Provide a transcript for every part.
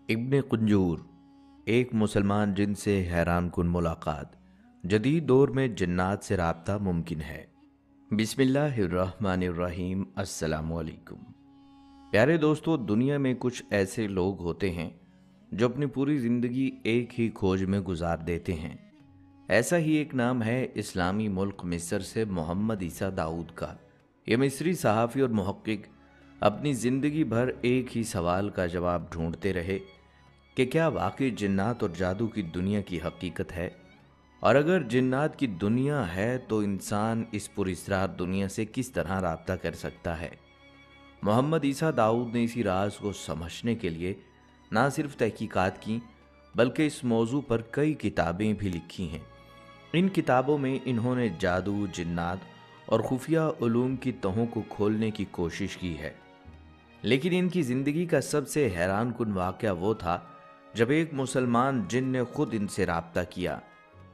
इब्ने कुंजूर, एक मुसलमान जिन से हैरान कुन मुलाकात। जदीद दौर में जन्नात से राब्ता मुमकिन है। बिस्मिल्लाहिर्रहमानिर्रहीम। अस्सलामुअलैकुम। प्यारे दोस्तों, दुनिया में कुछ ऐसे लोग होते हैं जो अपनी पूरी ज़िंदगी एक ही खोज में गुजार देते हैं। ऐसा ही एक नाम है इस्लामी मुल्क मिस्र से मोहम्मद ईसा दाऊद का। ये मिस्री सहाफ़ी और मुहक्किक अपनी ज़िंदगी भर एक ही सवाल का जवाब ढूंढते रहे कि क्या वाकई जिन्नात और जादू की दुनिया की हकीकत है, और अगर जिन्नात की दुनिया है तो इंसान इस पुरअसरार दुनिया से किस तरह राब्ता कर सकता है। मोहम्मद ईसा दाऊद ने इसी राज को समझने के लिए ना सिर्फ तहकीकात की बल्कि इस मौजू पर कई किताबें भी लिखी हैं। इन किताबों में इन्होंने जादू, जिन्नात और खुफिया उलूम की तहों को खोलने की कोशिश की है। लेकिन इनकी ज़िंदगी का सबसे हैरान कुन वाक़या वो था जब एक मुसलमान जिन ने खुद इनसे राब्ता किया।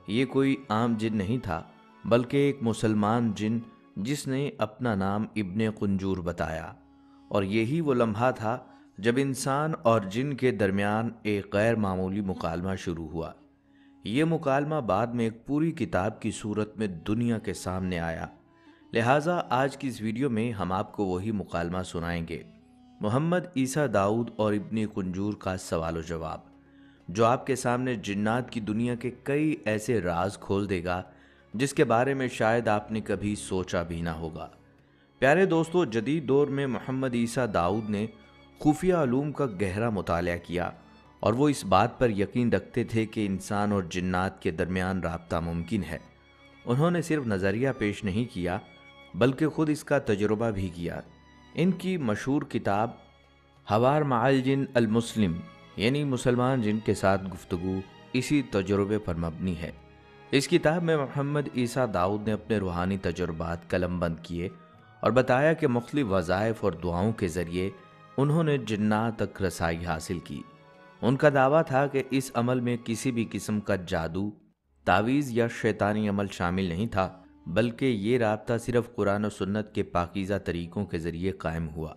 ये कोई आम जिन नहीं था, बल्कि एक मुसलमान जिन जिसने अपना नाम इब्ने कुंजूर बताया। और यही वो लम्हा था जब इंसान और जिन के दरमियान एक गैर मामूली मुकालमा शुरू हुआ। ये मुकालमा बाद में एक पूरी किताब की सूरत में दुनिया के सामने आया। लिहाजा आज की इस वीडियो में हम आपको वही मुकालमा सुनाएंगे, मोहम्मद ईसा दाऊद और इब्ने कुंजूर का सवाल जवाब, जो आपके सामने जिन्नात की दुनिया के कई ऐसे राज खोल देगा जिसके बारे में शायद आपने कभी सोचा भी ना होगा। प्यारे दोस्तों, जदीद दौर में मोहम्मद ईसा दाऊद ने खुफिया उलूम का गहरा मुताला किया और वो इस बात पर यकीन रखते थे कि इंसान और जिन्नात के दरमियान राब्ता मुमकिन है। उन्होंने सिर्फ नज़रिया पेश नहीं किया बल्कि खुद इसका तजुर्बा भी किया। इनकी मशहूर किताब हवार मअल जिन अल मुस्लिम, यानी मुसलमान जिन के साथ गुफ्तगू, इसी तजुर्बे पर मबनी है। इस किताब में मोहम्मद ईसा दाऊद ने अपने रूहानी तजुर्बात कलमबंद किए और बताया कि मुख्तलिफ वज़ाइफ और दुआओं के ज़रिए उन्होंने जिन्नात तक रसाई हासिल की। उनका दावा था कि इस अमल में किसी भी किस्म का जादू, तावीज़ या शैतानी अमल शामिल नहीं था, बल्कि ये राब्ता सिर्फ कुरान और सुन्नत के पाकीज़ा तरीक़ों के ज़रिए कायम हुआ।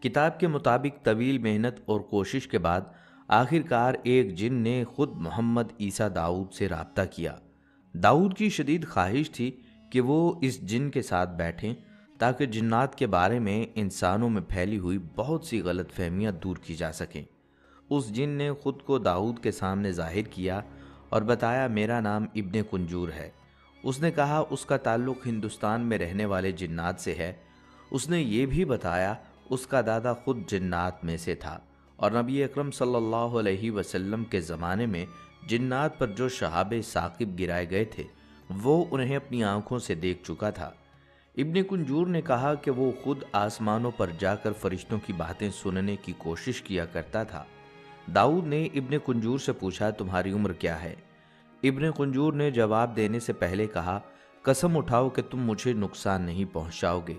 किताब के मुताबिक तवील मेहनत और कोशिश के बाद आखिरकार एक जिन ने खुद मोहम्मद ईसा दाऊद से राब्ता किया। दाऊद की शदीद ख्वाहिश थी कि वो इस जिन के साथ बैठें ताकि जिन्नात के बारे में इंसानों में फैली हुई बहुत सी गलत फहमियाँ दूर की जा सकें। उस जिन ने खुद को दाऊद के सामने जाहिर किया और बताया, मेरा नाम इब्ने कुंजूर है। उसने कहा उसका ताल्लुक़ हिंदुस्तान में रहने वाले जिन्नात से है। उसने ये भी बताया उसका दादा खुद जिन्नात में से था और नबी अकरम सल्लल्लाहु अलैहि वसल्लम के ज़माने में जिन्नात पर जो शहाबे साकिब गिराए गए थे वो उन्हें अपनी आंखों से देख चुका था। इब्ने कुंजूर ने कहा कि वो खुद आसमानों पर जाकर फरिश्तों की बातें सुनने की कोशिश किया करता था। दाऊद ने इब्ने कुंजूर से पूछा, तुम्हारी उम्र क्या है? इब्ने कुंजूर ने जवाब देने से पहले कहा, कसम उठाओ कि तुम मुझे नुकसान नहीं पहुंचाओगे।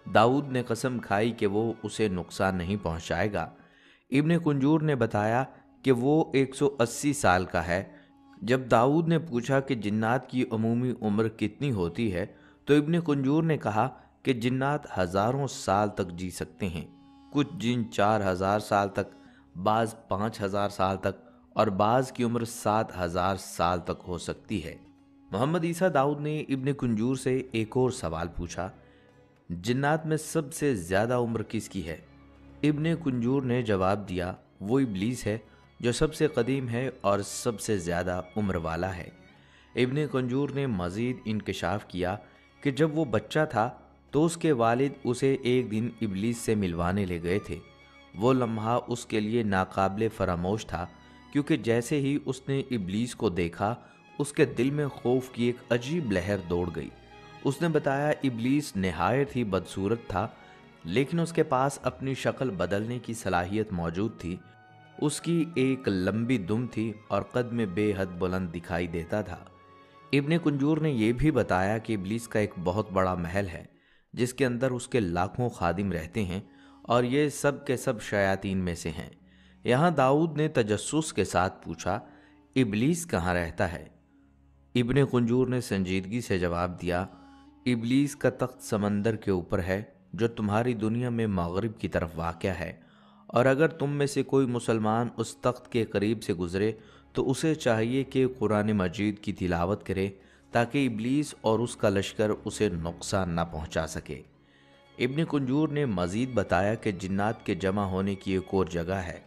दाऊद ने कसम खाई कि वो उसे नुकसान नहीं पहुंचाएगा। इब्ने कुंजूर ने बताया कि वो 180 साल का है। जब दाऊद ने पूछा कि जिन्नात की अमूमी उम्र कितनी होती है, तो इब्ने कुंजूर ने कहा कि जिन्नात हज़ारों साल तक जी सकते हैं। कुछ जिन 4000 साल तक, बाज़ 5000 साल तक और बाज़ की उम्र 7000 साल तक हो सकती है। मोहम्मद ईसा दाऊद ने इब्ने कुंजूर से एक और सवाल पूछा, जिन्नात में सबसे ज़्यादा उम्र किसकी है? इब्ने कुंजूर ने जवाब दिया, वो इब्लीस है जो सबसे कदीम है और सबसे ज़्यादा उम्र वाला है। इब्ने कुंजूर ने मज़ीद इंकशाफ किया कि जब वो बच्चा था तो उसके वालिद उसे एक दिन इब्लीस से मिलवाने ले गए थे। वो लम्हा उसके लिए नाकाबिले फरामोश था, क्योंकि जैसे ही उसने इब्लीस को देखा उसके दिल में खौफ की एक अजीब लहर दौड़ गई। उसने बताया, इब्लीस नहायत ही बदसूरत था, लेकिन उसके पास अपनी शक्ल बदलने की सलाहियत मौजूद थी। उसकी एक लंबी दुम थी और कद में बेहद बुलंद दिखाई देता था। इब्ने कुंजूर ने यह भी बताया कि इब्लीस का एक बहुत बड़ा महल है जिसके अंदर उसके लाखों खादिम रहते हैं और ये सब के सब शयातीन में से हैं। यहाँ दाऊद ने तजस्सुस के साथ पूछा, इब्लीस कहाँ रहता है? इब्ने कुंजूर ने संजीदगी से जवाब दिया, इब्लीस का तख्त समंदर के ऊपर है जो तुम्हारी दुनिया में मगरिब की तरफ वाक़या है, اور اگر تم میں سے کوئی مسلمان اس تخت کے قریب سے گزرے تو اسے چاہیے کہ قرآن مجید کی تلاوت کرے تاکہ ابلیس اور اس کا لشکر اسے نقصان نہ پہنچا سکے۔ ابن کنجور نے مزید بتایا کہ جنات کے جمع ہونے کی ایک اور جگہ ہے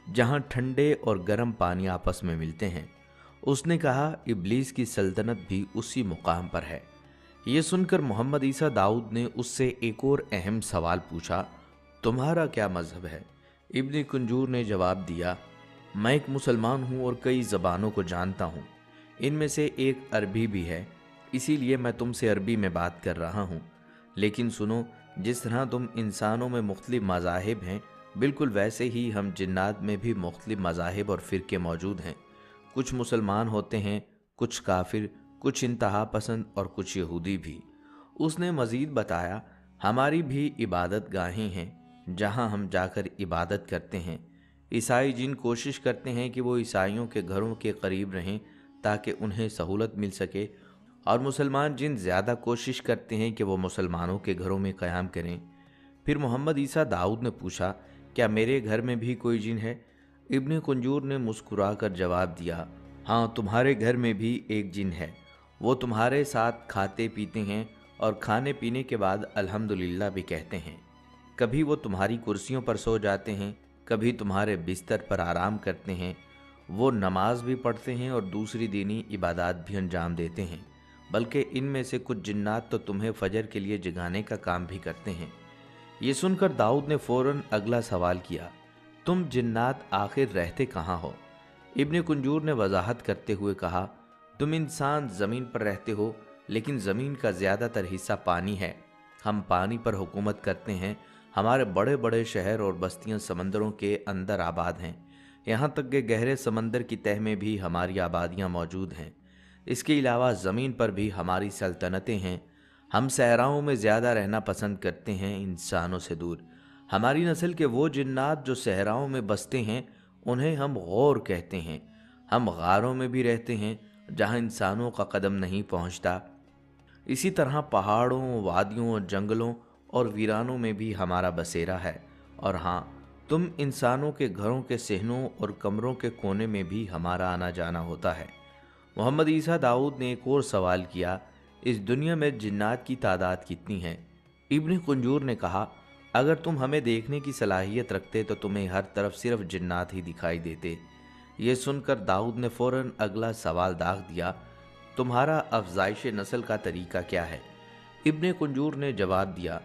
جہاں ٹھنڈے اور گرم پانی آپس میں ملتے ہیں۔ اس نے کہا ابلیس کی سلطنت بھی اسی مقام پر ہے۔ یہ سن کر محمد عیسیٰ داؤد نے اس سے ایک اور اہم سوال پوچھا، تمہارا کیا مذہب ہے؟ ابن کنجور نے جواب دیا، میں ایک مسلمان ہوں اور کئی زبانوں کو جانتا ہوں، ان میں سے ایک عربی بھی ہے، اسی لیے میں تم سے عربی میں بات کر رہا ہوں۔ لیکن سنو، جس طرح تم انسانوں میں مختلف مذاہب ہیں، بالکل ویسے ہی ہم جنات میں بھی مختلف مذاہب اور فرقے موجود ہیں۔ کچھ مسلمان ہوتے ہیں، کچھ کافر، کچھ انتہا پسند اور کچھ یہودی بھی۔ اس نے مزید بتایا، ہماری بھی عبادت گاہیں ہیں جہاں ہم جا کر عبادت کرتے ہیں۔ عیسائی جن کوشش کرتے ہیں کہ وہ عیسائیوں کے گھروں کے قریب رہیں تاکہ انہیں سہولت مل سکے، اور مسلمان جن زیادہ کوشش کرتے ہیں کہ وہ مسلمانوں کے گھروں میں قیام کریں۔ پھر محمد عیسیٰ داؤد نے پوچھا، کیا میرے گھر میں بھی کوئی جن ہے؟ ابن کنجور نے مسکرا کر جواب دیا، ہاں، تمہارے گھر میں بھی ایک جن ہے، وہ تمہارے ساتھ کھاتے پیتے ہیں اور کھانے پینے کے بعد الحمدللہ بھی کہتے ہیں۔ کبھی وہ تمہاری کرسیوں پر سو جاتے ہیں، کبھی تمہارے بستر پر آرام کرتے ہیں۔ وہ نماز بھی پڑھتے ہیں اور دوسری دینی عبادات بھی انجام دیتے ہیں، بلکہ ان میں سے کچھ جنات تو تمہیں فجر کے لیے جگانے کا کام بھی کرتے ہیں۔ یہ سن کر داؤد نے فوراً اگلا سوال کیا، تم جنات آخر رہتے کہاں ہو؟ ابن کنجور نے وضاحت کرتے ہوئے کہا، تم انسان زمین پر رہتے ہو، لیکن زمین کا زیادہ تر حصہ پانی ہے، ہم پانی پر حکومت کرتے ہیں، ہمارے بڑے بڑے شہر اور بستیاں سمندروں کے اندر آباد ہیں، یہاں تک کہ گہرے سمندر کی تہہ میں بھی ہماری آبادیاں موجود ہیں۔ اس کے علاوہ زمین پر بھی ہماری سلطنتیں ہیں۔ ہم صحراؤں میں زیادہ رہنا پسند کرتے ہیں، انسانوں سے دور۔ ہماری نسل کے وہ جنات جو صحراؤں میں بستے ہیں انہیں ہم غور کہتے ہیں۔ ہم غاروں میں بھی رہتے ہیں جہاں انسانوں کا قدم نہیں پہنچتا۔ اسی طرح پہاڑوں، وادیوں، جنگلوں اور ویرانوں میں بھی ہمارا بسیرا ہے۔ اور ہاں، تم انسانوں کے گھروں کے صحنوں اور کمروں کے کونے میں بھی ہمارا آنا جانا ہوتا ہے۔ محمد عیسیٰ داؤد نے ایک اور سوال کیا، اس دنیا میں جنات کی تعداد کتنی ہے؟ ابن کنجور نے کہا، اگر تم ہمیں دیکھنے کی صلاحیت رکھتے تو تمہیں ہر طرف صرف جنات ہی دکھائی دیتے۔ یہ سن کر داؤد نے فوراً اگلا سوال داغ دیا، تمہارا افزائش نسل کا طریقہ کیا ہے؟ ابن کنجور نے جواب دیا،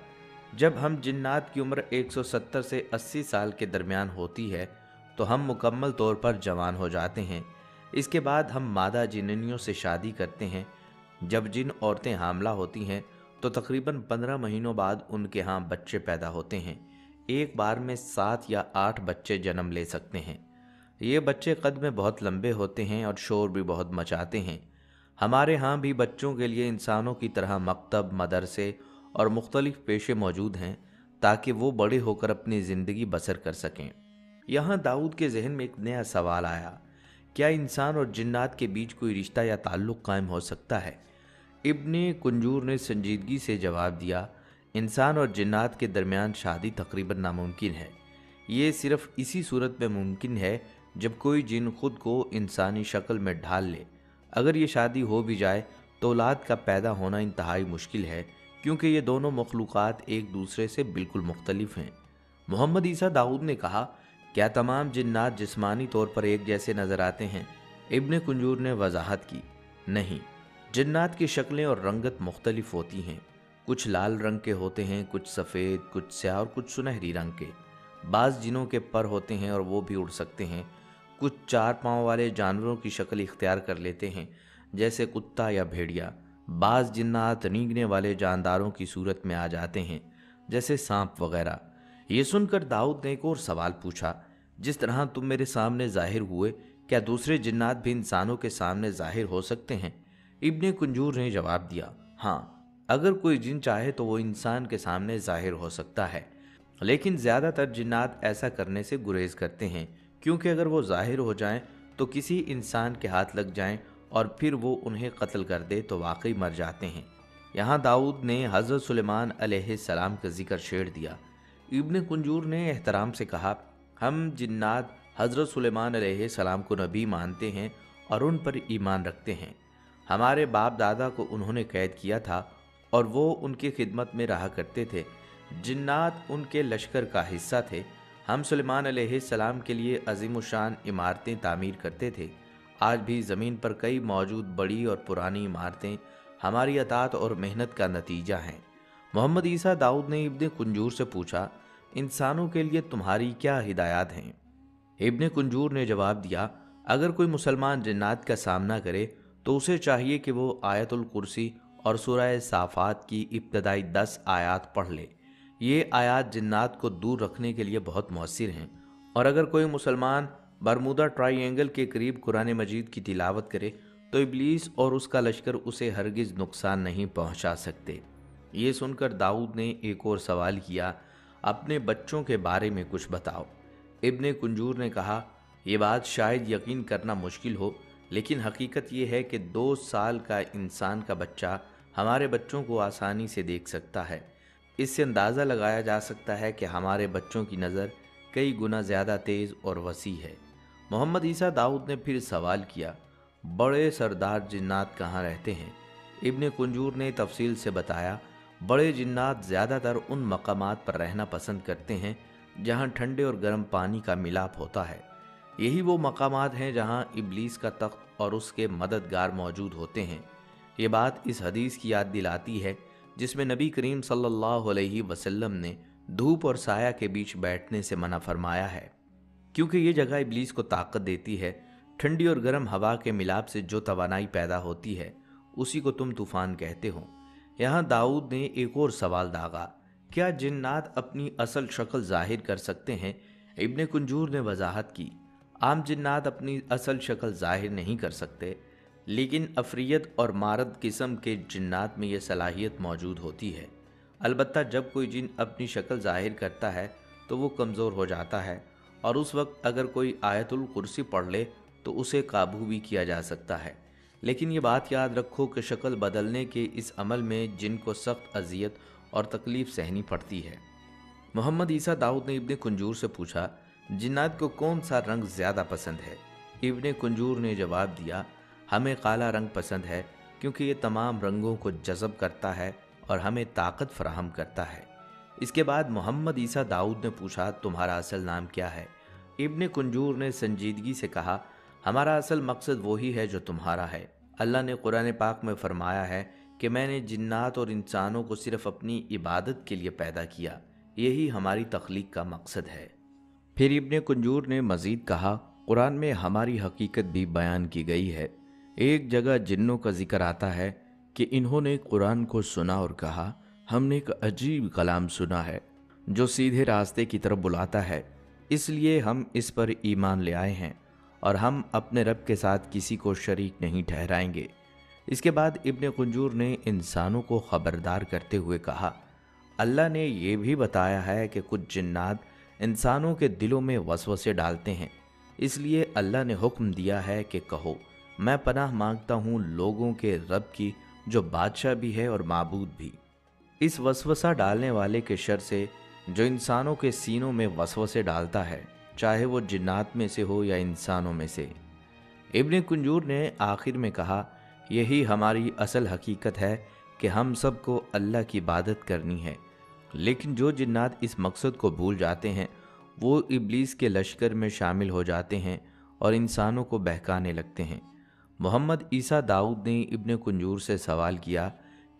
جب ہم جنات کی عمر 170 سے 80 سال کے درمیان ہوتی ہے تو ہم مکمل طور پر جوان ہو جاتے ہیں۔ اس کے بعد ہم مادہ جننیوں سے شادی کرتے ہیں۔ جب جن عورتیں حاملہ ہوتی ہیں تو تقریباً 15 مہینوں بعد ان کے ہاں بچے پیدا ہوتے ہیں۔ ایک بار میں 7 یا 8 بچے جنم لے سکتے ہیں۔ یہ بچے قد میں بہت لمبے ہوتے ہیں اور شور بھی بہت مچاتے ہیں۔ ہمارے ہاں بھی بچوں کے لیے انسانوں کی طرح مکتب، مدرسے اور مختلف پیشے موجود ہیں تاکہ وہ بڑے ہو کر اپنی زندگی بسر کر سکیں۔ یہاں داؤد کے ذہن میں ایک نیا سوال آیا، کیا انسان اور جنات کے بیچ کوئی رشتہ یا تعلق قائم ہو سکتا ہے؟ ابن کنجور نے سنجیدگی سے جواب دیا، انسان اور جنات کے درمیان شادی تقریباً ناممکن ہے۔ یہ صرف اسی صورت میں ممکن ہے جب کوئی جن خود کو انسانی شکل میں ڈھال لے۔ اگر یہ شادی ہو بھی جائے تو اولاد کا پیدا ہونا انتہائی مشکل ہے، کیونکہ یہ دونوں مخلوقات ایک دوسرے سے بالکل مختلف ہیں۔ محمد عیسیٰ داؤد نے کہا، کیا تمام جنات جسمانی طور پر ایک جیسے نظر آتے ہیں؟ ابن کنجور نے وضاحت کی، نہیں، جنات کی شکلیں اور رنگت مختلف ہوتی ہیں۔ کچھ لال رنگ کے ہوتے ہیں، کچھ سفید، کچھ سیاہ اور کچھ سنہری رنگ کے۔ بعض جنوں کے پر ہوتے ہیں اور وہ بھی اڑ سکتے ہیں۔ کچھ 4 پاؤں والے جانوروں کی شکل اختیار کر لیتے ہیں، جیسے کتا یا بھیڑیا۔ بعض جنات رینگنے والے جانداروں کی صورت میں آ جاتے ہیں، جیسے سانپ وغیرہ۔ یہ سن کر داؤد نے ایک اور سوال پوچھا، جس طرح تم میرے سامنے ظاہر ہوئے، کیا دوسرے جنات بھی انسانوں کے سامنے ظاہر ہو سکتے ہیں؟ ابن کنجور نے جواب دیا، ہاں، اگر کوئی جن چاہے تو وہ انسان کے سامنے ظاہر ہو سکتا ہے، لیکن زیادہ تر جنات ایسا کرنے سے گریز کرتے ہیں، کیونکہ اگر وہ ظاہر ہو جائیں تو کسی انسان کے ہاتھ لگ جائیں اور پھر وہ انہیں قتل کر دے تو واقعی مر جاتے ہیں۔ یہاں داؤد نے حضرت سلیمان علیہ السلام کا ذکر چھیڑ دیا۔ ابن کنجور نے احترام سے کہا، ہم جنات حضرت سلیمان علیہ السلام کو نبی مانتے ہیں اور ان پر ایمان رکھتے ہیں۔ ہمارے باپ دادا کو انہوں نے قید کیا تھا اور وہ ان کی خدمت میں رہا کرتے تھے۔ جنات ان کے لشکر کا حصہ تھے۔ ہم سلیمان علیہ السلام کے لیے عظیم الشان عمارتیں تعمیر کرتے تھے۔ آج بھی زمین پر کئی موجود بڑی اور پرانی عمارتیں ہماری اطاعت اور محنت کا نتیجہ ہیں۔ محمد عیسیٰ داؤد نے ابن کنجور سے پوچھا، انسانوں کے لیے تمہاری کیا ہدایات ہیں؟ ابن کنجور نے جواب دیا، اگر کوئی مسلمان جنات کا سامنا کرے تو اسے چاہیے کہ وہ آیت الکرسی اور سورہ صافات کی ابتدائی 10 آیات پڑھ لے۔ یہ آیات جنات کو دور رکھنے کے لیے بہت مؤثر ہیں، اور اگر کوئی مسلمان برمودا ٹرائی اینگل کے قریب قرآن مجید کی تلاوت کرے تو ابلیس اور اس کا لشکر اسے ہرگز نقصان نہیں پہنچا سکتے۔ یہ سن کر داؤد نے ایک اور سوال کیا، اپنے بچوں کے بارے میں کچھ بتاؤ۔ ابن کنجور نے کہا، یہ بات شاید یقین کرنا مشکل ہو، لیکن حقیقت یہ ہے کہ 2 سال کا انسان کا بچہ ہمارے بچوں کو آسانی سے دیکھ سکتا ہے۔ اس سے اندازہ لگایا جا سکتا ہے کہ ہمارے بچوں کی نظر کئی گنا زیادہ تیز اور وسیع ہے۔ محمد عیسیٰ داؤد نے پھر سوال کیا، بڑے سردار جنات کہاں رہتے ہیں؟ ابن کنجور نے تفصیل سے بتایا، بڑے جنات زیادہ تر ان مقامات پر رہنا پسند کرتے ہیں جہاں ٹھنڈے اور گرم پانی کا ملاپ ہوتا ہے۔ یہی وہ مقامات ہیں جہاں ابلیس کا تخت اور اس کے مددگار موجود ہوتے ہیں۔ یہ بات اس حدیث کی یاد دلاتی ہے جس میں نبی کریم صلی اللہ علیہ وسلم نے دھوپ اور سایہ کے بیچ بیٹھنے سے منع فرمایا ہے، کیونکہ یہ جگہ ابلیس کو طاقت دیتی ہے۔ ٹھنڈی اور گرم ہوا کے ملاپ سے جو توانائی پیدا ہوتی ہے اسی کو تم طوفان کہتے ہو۔ یہاں داؤد نے ایک اور سوال داغا، کیا جنات اپنی اصل شکل ظاہر کر سکتے ہیں؟ ابن کنجور نے وضاحت کی، عام جنات اپنی اصل شکل ظاہر نہیں کر سکتے، لیکن عفریت اور مارد قسم کے جنات میں یہ صلاحیت موجود ہوتی ہے۔ البتہ جب کوئی جن اپنی شکل ظاہر کرتا ہے تو وہ کمزور ہو جاتا ہے، اور اس وقت اگر کوئی آیت الکرسی پڑھ لے تو اسے قابو بھی کیا جا سکتا ہے۔ لیکن یہ بات یاد رکھو کہ شکل بدلنے کے اس عمل میں جن کو سخت اذیت اور تکلیف سہنی پڑتی ہے۔ محمد عیسیٰ داؤد نے ابن کنجور سے پوچھا، جنات کو کون سا رنگ زیادہ پسند ہے؟ ابن کنجور نے جواب دیا، ہمیں کالا رنگ پسند ہے، کیونکہ یہ تمام رنگوں کو جذب کرتا ہے اور ہمیں طاقت فراہم کرتا ہے۔ اس کے بعد محمد عیسیٰ داؤد نے پوچھا، تمہارا اصل نام کیا ہے؟ ابن کنجور نے سنجیدگی سے کہا، ہمارا اصل مقصد وہی ہے جو تمہارا ہے۔ اللہ نے قرآن پاک میں فرمایا ہے کہ میں نے جنات اور انسانوں کو صرف اپنی عبادت کے لیے پیدا کیا، یہی ہماری تخلیق کا مقصد ہے۔ پھر ابن کنجور نے مزید کہا، قرآن میں ہماری حقیقت بھی بیان کی گئی ہے۔ ایک جگہ جنوں کا ذکر آتا ہے کہ انہوں نے قرآن کو سنا اور کہا، ہم نے ایک عجیب کلام سنا ہے جو سیدھے راستے کی طرف بلاتا ہے، اس لیے ہم اس پر ایمان لے آئے ہیں اور ہم اپنے رب کے ساتھ کسی کو شریک نہیں ٹھہرائیں گے۔ اس کے بعد ابن کنجور نے انسانوں کو خبردار کرتے ہوئے کہا، اللہ نے یہ بھی بتایا ہے کہ کچھ جنات انسانوں کے دلوں میں وسوسے ڈالتے ہیں، اس لیے اللہ نے حکم دیا ہے کہ کہو، میں پناہ مانگتا ہوں لوگوں کے رب کی جو بادشاہ بھی ہے اور معبود بھی، اس وسوسہ ڈالنے والے کے شر سے جو انسانوں کے سینوں میں وسوسے ڈالتا ہے، چاہے وہ جنات میں سے ہو یا انسانوں میں سے۔ ابن کنجور نے آخر میں کہا، یہی ہماری اصل حقیقت ہے کہ ہم سب کو اللہ کی عبادت کرنی ہے، لیکن جو جنات اس مقصد کو بھول جاتے ہیں وہ ابلیس کے لشکر میں شامل ہو جاتے ہیں اور انسانوں کو بہکانے لگتے ہیں۔ محمد عیسیٰ داؤد نے ابن کنجور سے سوال کیا،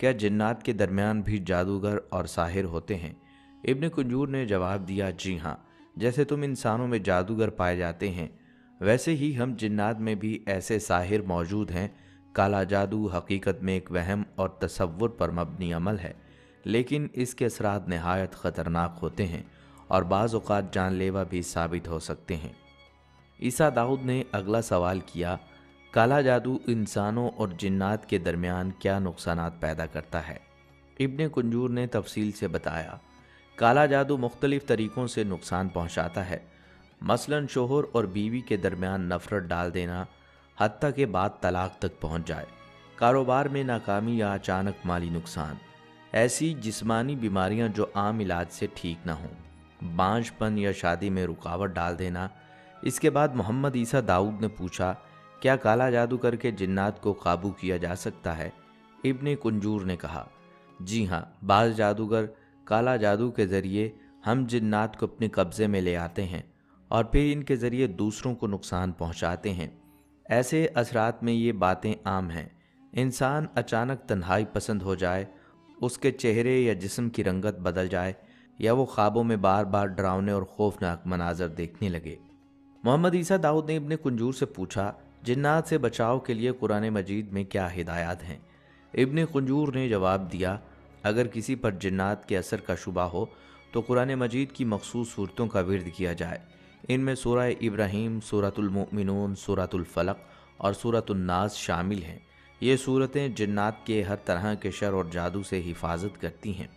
کیا جنات کے درمیان بھی جادوگر اور ساحر ہوتے ہیں؟ ابن کنجور نے جواب دیا، جی ہاں، جیسے تم انسانوں میں جادوگر پائے جاتے ہیں ویسے ہی ہم جنات میں بھی ایسے ساحر موجود ہیں۔ کالا جادو حقیقت میں ایک وہم اور تصور پر مبنی عمل ہے، لیکن اس کے اثرات نہایت خطرناک ہوتے ہیں اور بعض اوقات جان لیوا بھی ثابت ہو سکتے ہیں۔ عیسیٰ داؤد نے اگلا سوال کیا، کالا جادو انسانوں اور جنات کے درمیان کیا نقصانات پیدا کرتا ہے؟ ابن کنجور نے تفصیل سے بتایا، کالا جادو مختلف طریقوں سے نقصان پہنچاتا ہے، مثلاً شوہر اور بیوی کے درمیان نفرت ڈال دینا، حتیٰ کہ بعد طلاق تک پہنچ جائے، کاروبار میں ناکامی یا اچانک مالی نقصان، ایسی جسمانی بیماریاں جو عام علاج سے ٹھیک نہ ہوں، बांझपन या शादी में रुकावट डाल देना। इसके बाद मोहम्मद ईसा दाऊद ने पूछा, क्या काला जादू करके जिन्नात को काबू किया जा सकता है? इब्ने कुंजूर ने कहा, जी हाँ, बाज़ जादूगर काला जादू के ज़रिए हम जिन्नात को अपने कब्ज़े में ले आते हैं और फिर इनके ज़रिए दूसरों को नुकसान पहुंचाते हैं। ऐसे असरात में ये बातें आम हैं। इंसान अचानक तन्हाई पसंद हो जाए, उसके चेहरे या जिस्म की रंगत बदल जाए, या वो ख्वाबों में बार बार डरावने और खौफनाक मनाजर देखने लगे। मोहम्मद ईसा दाऊद ने इब्ने कुंजूर से पूछा, जिन्नात से बचाव के लिए कुरान मजीद में क्या हिदायत हैं? इब्ने कुंजूर ने जवाब दिया, अगर किसी पर जिन्नात के असर का शुबा हो तो कुरान मजीद की मखसूस सूरतों का विर्द किया जाए। इनमें सूरह इब्राहीम, सूरतुल मोमिनून, सूरतुल फलक और सूरतुल नास शामिल हैं। ये सूरतें जिन्नात के हर तरह के शर और जादू से हिफाजत करती हैं।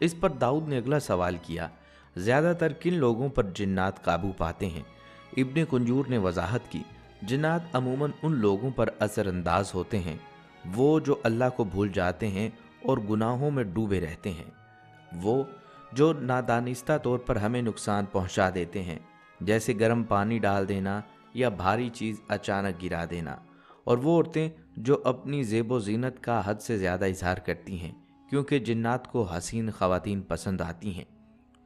इस पर दाऊद ने अगला सवाल किया, ज़्यादातर किन लोगों पर जिन्नात काबू पाते हैं? इब्ने कुंजूर ने वजाहत की, जिन्नात अमूमन उन लोगों पर असरअंदाज होते हैं वो जो अल्लाह को भूल जाते हैं और गुनाहों में डूबे रहते हैं, वो जो नादानिस्ता तौर पर हमें नुकसान पहुंचा देते हैं, जैसे गर्म पानी डाल देना या भारी चीज़ अचानक गिरा देना, और वो औरतें जो अपनी ज़ेबो ज़ीनत का हद से ज़्यादा इजहार करती हैं क्योंकि जिन्नात को हसीन ख़वातीन पसंद आती हैं।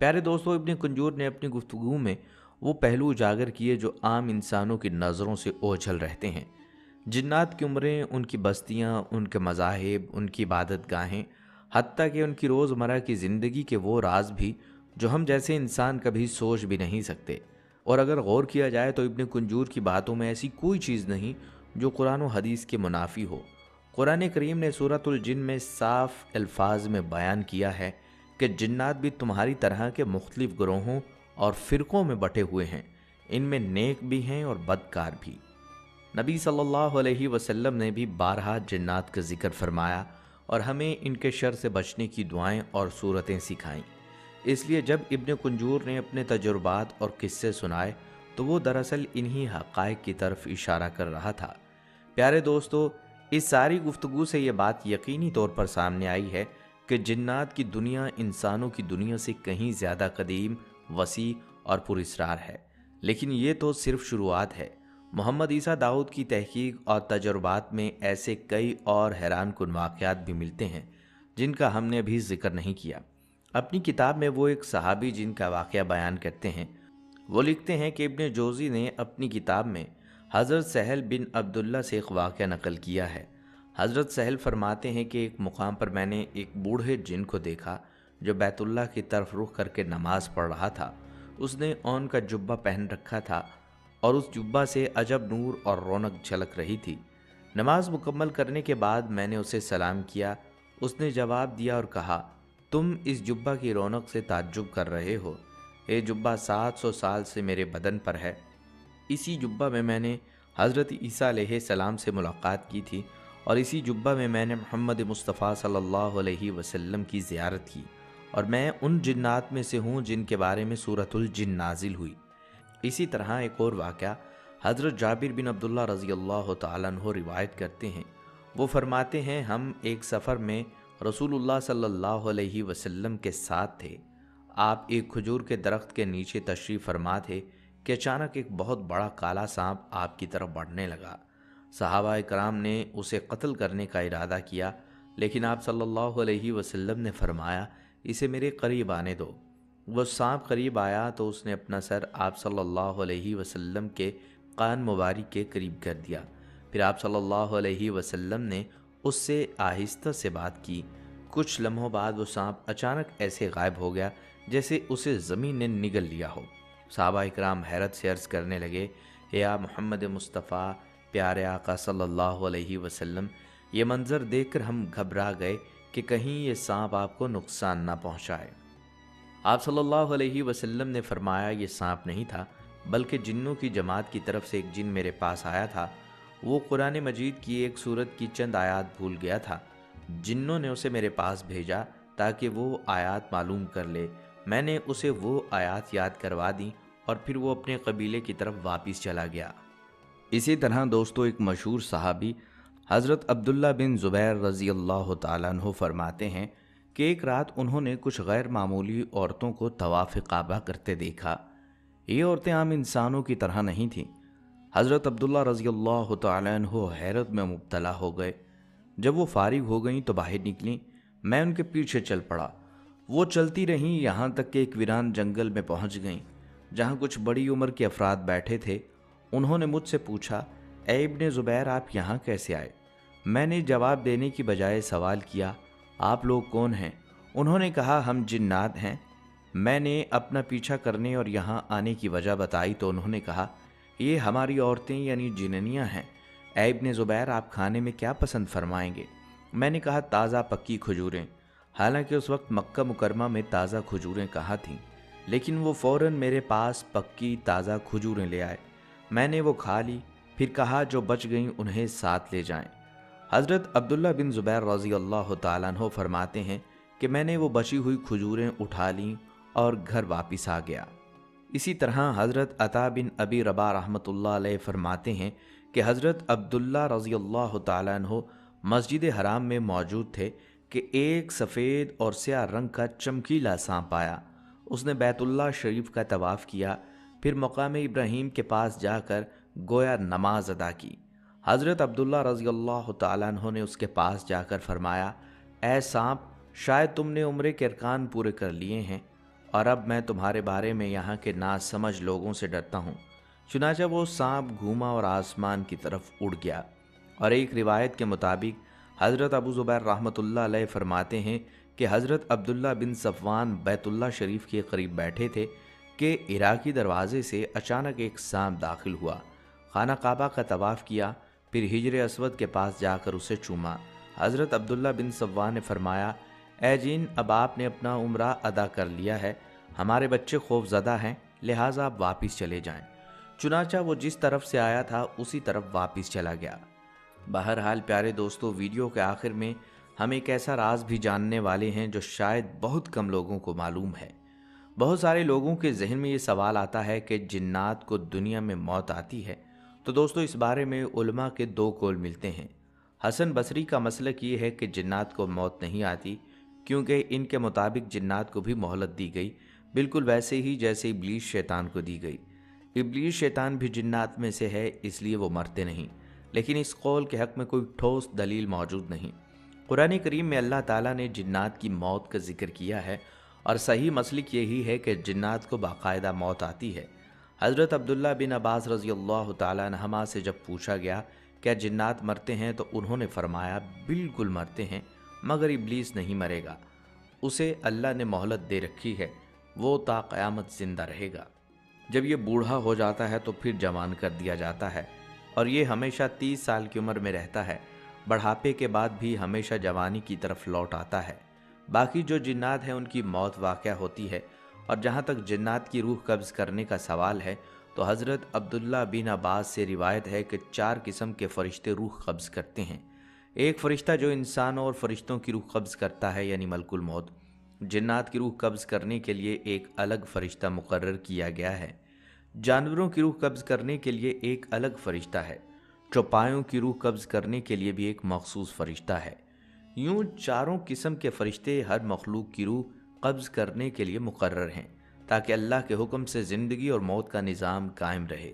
प्यारे दोस्तों, इब्ने कुंजूर ने अपनी गुफ्तगू में वो पहलू उजागर किए जो आम इंसानों की नज़रों से ओझल रहते हैं। जिन्नात की उम्रें, उनकी बस्तियाँ, उनके मज़ाहिब, उनकी इबादत गाहें, हत्ता कि उनकी रोज़मर्रा की ज़िंदगी के वो राज भी जो हम जैसे इंसान कभी सोच भी नहीं सकते। और अगर गौर किया जाए तो इब्ने कुंजूर की बातों में ऐसी कोई चीज़ नहीं जो कुरान और हदीस के मुनाफी हो। कुरान करीम ने सूरतुल जिन में साफ अल्फाज में बयान किया है कि जिन्नात भी तुम्हारी तरह के मुख्तलिफ ग्रोहों और फ़िरक़ों में बटे हुए हैं, इनमें नेक भी हैं और बदकार भी। नबी सल्लल्लाहु अलैहि वसल्लम ने भी बारहा जिन्नात का जिक्र फरमाया और हमें इनके शर से बचने की दुआएं और सूरतें सिखाईं। इसलिए जब इब्ने कुंजूर ने अपने तजुर्बात और किस्से सुनाए तो वो दरअसल इन्हीं हक़ाइक़ की तरफ इशारा कर रहा था। प्यारे दोस्तों, इस सारी गुफ्तगू से ये बात यकीनी तौर पर सामने आई है कि जिन्नात की दुनिया इंसानों की दुनिया से कहीं ज़्यादा कदीम, वसी और पुरअसरार है। लेकिन ये तो सिर्फ शुरुआत है। मोहम्मद ईसा दाऊद की तहकीक और तजुर्बात में ऐसे कई और हैरान कुन वाक़यात भी मिलते हैं जिनका हमने अभी जिक्र नहीं किया। अपनी किताब में वो एक सहाबी जिनका वाक़या बयान करते हैं। वो लिखते हैं कि इब्ने जोज़ी ने अपनी किताब में हज़रत सहल बिन अब्दुल्ला से एक वाक़या नकल किया है। हज़रत सहल फरमाते हैं कि एक मुकाम पर मैंने एक बूढ़े जिन को देखा जो बैतुल्लाह की तरफ रुख करके नमाज़ पढ़ रहा था। उसने ओन का जुब्बा पहन रखा था और उस जुब्बा से अजब नूर और रौनक झलक रही थी। नमाज मुकम्मल करने के बाद मैंने उसे सलाम किया। उसने जवाब दिया और कहा, तुम इस जुब्बा की रौनक से ताज्जुब कर रहे हो। ये जुब्बा 700 साल से मेरे बदन पर है। इसी जुब्बा में मैंने हज़रत ईसा अलैहिस्सलाम से मुलाकात की थी और इसी जुब्बा में मैंने मोहम्मद मुस्तफ़ा सल्लल्लाहु अलैहि वसल्लम की ज़ियारत की, और मैं उन जिन्नात में से हूँ जिनके बारे में सूरतुल जिन नाजिल हुई। इसी तरह एक और वाक़या हज़रत जाबिर बिन अब्दुल्ला रज़ी अल्लाह तआला अन्हु रिवायत करते हैं। वो फरमाते हैं, हम एक सफ़र में रसूलुल्लाह सल्लल्लाहु अलैहि वसल्लम के साथ थे। आप एक खजूर के दरख्त के नीचे तशरीफ़ फरमा थे कि अचानक एक बहुत बड़ा काला सांप आपकी तरफ बढ़ने लगा। सहाबा कराम ने उसे कत्ल करने का इरादा किया, लेकिन आप सल्लल्लाहु अलैहि वसल्लम ने फरमाया, इसे मेरे करीब आने दो। वह सांप करीब आया तो उसने अपना सर आप सल्लल्लाहु अलैहि वसल्लम के कान मुबारक के करीब कर दिया। फिर आप सल्लल्लाहु अलैहि वसल्लम ने उससे आहिस्ता से बात की। कुछ लम्हों बाद वो सांप अचानक ऐसे गायब हो गया जैसे उसे ज़मीन ने निगल लिया हो। सहाबा इकराम हैरत से अर्ज़ करने लगे, या मोहम्मद मुस्तफ़ा, प्यारे आका सल्लल्लाहु अलैहि वसल्लम, ये मंज़र देखकर हम घबरा गए कि कहीं ये सांप आपको नुकसान ना पहुँचाए। आप सल्लल्लाहु अलैहि वसल्लम ने फरमाया, ये सांप नहीं था बल्कि जिन्नों की जमात की तरफ से एक जिन मेरे पास आया था। वो कुरान मजीद की एक सूरत की चंद आयात भूल गया था। जिन्नों ने उसे मेरे पास भेजा ताकि वो आयात मालूम कर ले। मैंने उसे वो आयात याद करवा दी और फिर वो अपने कबीले की तरफ वापस चला गया। इसी तरह दोस्तों, एक मशहूर सहाबी हज़रत अब्दुल्ला बिन ज़ुबैर रज़ी अल्लाह तआला अन्हु फरमाते हैं کہ ایک रात उन्होंने कुछ गैर मामूली औरतों को तवाफ़ काबा करते देखा। ये औरतें आम इंसानों की तरह नहीं थीं। हज़रत अब्दुल्ला रज़ी अल्लाह तआला अन्हु हैरत में मुब्तला हो गए। जब वो फारिग हो गईं तो बाहर निकलीं। मैं उनके पीछे चल पड़ा। वो चलती रहीं यहाँ तक कि एक वीरान जंगल में पहुँच गईं, जहाँ कुछ बड़ी उम्र के अफराद बैठे थे। उन्होंने मुझसे पूछा, ए इब्ने ज़ुबैर, आप यहाँ कैसे आए? मैंने जवाब देने की बजाय सवाल किया, आप लोग कौन हैं? उन्होंने कहा, हम जिन्नात हैं। मैंने अपना पीछा करने और यहाँ आने की वजह बताई तो उन्होंने कहा, ये हमारी औरतें यानी जिन्नियाँ हैं। ए इब्ने ज़ुबैर, आप खाने में क्या पसंद फरमाएंगे? मैंने कहा, ताज़ा पक्की खजूरें। हालांकि उस वक्त मक्का मुकरमा में ताज़ा खजूरें कहाँ थीं, लेकिन वो फ़ौरन मेरे पास पक्की ताज़ा खजूरें ले आए। मैंने वो खा ली, फिर कहा जो बच गईं उन्हें साथ ले जाएं। हज़रत अब्दुल्ला बिन ज़ुबैर रज़ी अल्लाह तआला अन्हु फरमाते हैं कि मैंने वो बची हुई खजूरें उठा लीं और घर वापस आ गया। इसी तरह हज़रत अता बिन अबी रबा रहमतुल्लाह अलैह फरमाते हैं कि हज़रत अब्दुल्ला रज़ी अल्लाह तआला अन्हु मस्जिद हराम में मौजूद थे कि एक सफ़ेद और स्याह रंग का चमकीला सांप आया। उसने बैतुल्लाह शरीफ का तवाफ़ किया, फिर मकाम इब्राहीम के पास जाकर गोया नमाज अदा की। हज़रत अब्दुल्ला रज़ी अल्लाह तआला अन्हु ने उसके पास जाकर फरमाया, ऐ सांप, शायद तुमने उम्रे के अरकान पूरे कर लिए हैं और अब मैं तुम्हारे बारे में यहाँ के नासमझ लोगों से डरता हूँ। चुनांचे वो सांप घूमा और आसमान की तरफ उड़ गया। और एक रिवायत के मुताबिक हज़रत अबू ज़ुबैर रहमतुल्लाह अलैह फरमाते हैं कि हज़रत अब्दुल्ला बिन सफ़वान बैतुल्लाह शरीफ के करीब बैठे थे कि इराकी दरवाज़े से अचानक एक सांप दाखिल हुआ। खाना काबा का तवाफ़ किया, फिर हिजर अस्वद के पास जाकर उसे चूमा। हज़रत अब्दुल्ला बिन सफ़वान ने फरमाया, ए जिन, अब आपने अपना उम्रा अदा कर लिया है, हमारे बच्चे खौफज़दा हैं, लिहाजा आप वापस चले जाएं। चुनांचा वो जिस तरफ से आया था उसी तरफ वापस चला गया। बहरहाल प्यारे दोस्तों, वीडियो के आखिर में हम एक ऐसा राज भी जानने वाले हैं जो शायद बहुत कम लोगों को मालूम है। बहुत सारे लोगों के जहन में ये सवाल आता है कि जिन्नात को दुनिया में मौत आती है। तो दोस्तों, इस बारे में उलमा के दो कौल मिलते हैं। हसन बसरी का मसलक ये है कि जिन्नात को मौत नहीं आती, क्योंकि इनके मुताबिक जिन्नात को भी मोहलत दी गई, बिल्कुल वैसे ही जैसे इब्लीस शैतान को दी गई। इब्लीस शैतान भी जिन्नात में से है, इसलिए वो मरते नहीं। लेकिन इस कौल के हक़ में कोई ठोस दलील मौजूद नहीं। कुरान करीम में अल्लाह ताला ने जिन्नात की मौत का जिक्र किया है और सही मसलक यही है कि जिन्नात को बाकायदा मौत आती है। हज़रत अब्दुल्ला बिन अब्बास रज़ी अल्लाह तआला अन्हुमा से जब पूछा गया क्या जिन्नात मरते हैं, तो उन्होंने फरमाया, बिल्कुल मरते हैं, मगर इब्लीस नहीं मरेगा। उसे अल्लाह ने मोहलत दे रखी है, वो ता क़यामत ज़िंदा रहेगा। जब ये बूढ़ा हो जाता है तो फिर जवान कर दिया जाता है और ये हमेशा 30 साल की उम्र में रहता है। बढ़ापे के बाद भी हमेशा जवानी की तरफ लौट आता है। बाकी जो जिन्नात हैं उनकी मौत वाक़या होती है। और जहाँ तक जिन्नात की रूह कब्ज़ करने का सवाल है, तो हज़रत अब्दुल्ला बिन अब्बास से रिवायत है कि 4 किस्म के फ़रिश्ते रूह कब्ज़ करते हैं। एक फ़रिश्ता जो इंसानों और फ़रिश्तों की रूह कब्ज़ करता है, यानी मलकुल मौत। जिन्नात की रूह कब्ज़ करने के लिए एक अलग फ़रिश्ता मुकर्रर किया गया है। जानवरों की रूह कब्ज़ करने के लिए एक अलग फ़रिश्ता है। चौपायों की रूह कब्ज़ करने के लिए भी एक मखसूस फ़रिश्ता है। यूँ चारों किस्म के फ़रिश्ते हर मखलूक की रूह कब्ज़ करने के लिए मुकर्रर हैं, ताकि अल्लाह के हुक्म से ज़िंदगी और मौत का निज़ाम कायम रहे।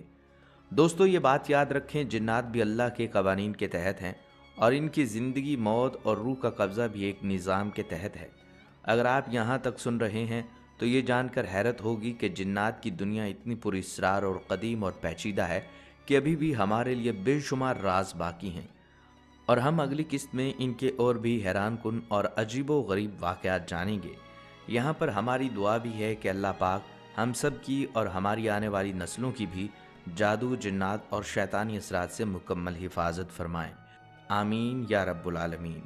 दोस्तों, ये बात याद रखें, जिन्नात भी अल्लाह के कवानीन के तहत हैं और इनकी ज़िंदगी, मौत और रूह का कब्ज़ा भी एक निज़ाम के तहत है। अगर आप यहाँ तक सुन रहे हैं तो ये जानकर हैरत होगी कि जिन्नात की दुनिया इतनी पुरअसरार और कदीम और पेचीदा है कि अभी भी हमारे लिए बेशुमार राज बाकी हैं और हम अगली किस्त में इनके और भी हैरान कुन और अजीबो गरीब वाक़यात जानेंगे। यहाँ पर हमारी दुआ भी है कि अल्लाह पाक हम सब की और हमारी आने वाली नस्लों की भी जादू, जिन्नात और शैतानी असरात से मुकम्मल हिफाजत फरमाएँ। आमीन या रब्बुल आलमीन।